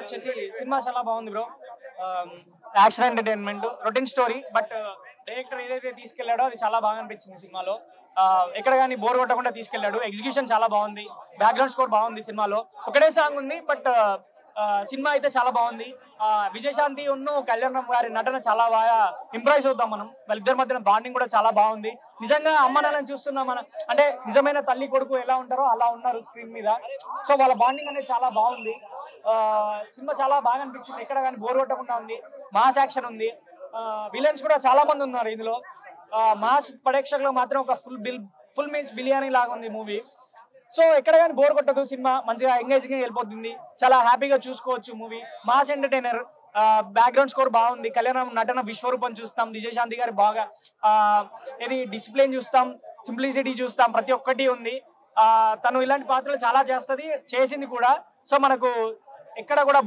వచ్చేసి సినిమా చాలా బాగుంది bro. Action entertainment routine story, but director ఏదైతే తీసుకెళ్లాడో అది చాలా బాగా అనిపించింది సినిమాలో. ఎక్కడ కానీ బోర్ కొట్టకుండా తీసుకెళ్లాడు. ఎగ్జిక్యూషన్ చాలా బాగుంది, బ్యాక్గ్రౌండ్ స్కోర్ బాగుంది. సినిమాలో ఒకటే సాంగ్ ఉంది, బట్ సినిమా అయితే చాలా బాగుంది. విజయశాంతి ఉన్ను కళ్యాణ్ గారి నటన చాలా బాగా ఇంప్రెస్ అవుతాం మనం. వాళ్ళిద్దరి మధ్యన బాండింగ్ కూడా చాలా బాగుంది. నిజంగా అమ్మ నాన్నని చూస్తున్నాం మనం, అంటే నిజమైన తల్లి కొడుకు ఎలా ఉంటారో అలా ఉన్నారు స్క్రీన్ మీద. సో వాళ్ళ బాండింగ్ అనేది చాలా బాగుంది. సినిమా చాలా బాగా అనిపించింది, ఎక్కడ కానీ బోర్ కొట్టకుండా ఉంది. మాస్ యాక్షన్ ఉంది, విలన్స్ కూడా చాలా మంది ఉన్నారు ఇందులో. మాస్ ప్రేక్షకులు మాత్రం ఒక ఫుల్ మీల్స్ బిర్యానీ లాగా ఉంది మూవీ. సో ఎక్కడ కానీ బోర్ కొట్టదు, సినిమా మంచిగా ఎంగేజింగ్ వెళ్ళిపోతుంది, చాలా హ్యాపీగా చూసుకోవచ్చు movie. Mass entertainer, background score బాగుంది, కళ్యాణం నటన విశ్వరూపం చూస్తాం, విజయశాంతి గారి బాగా ఇది డిసిప్లిన్ చూస్తాం, సింప్లిసిటీ చూస్తాం, ప్రతి ఒక్కటి ఉంది. తను ఇలాంటి పాత్రలు చాలా చేసింది కూడా. సో మనకు ఎక్కడ కూడా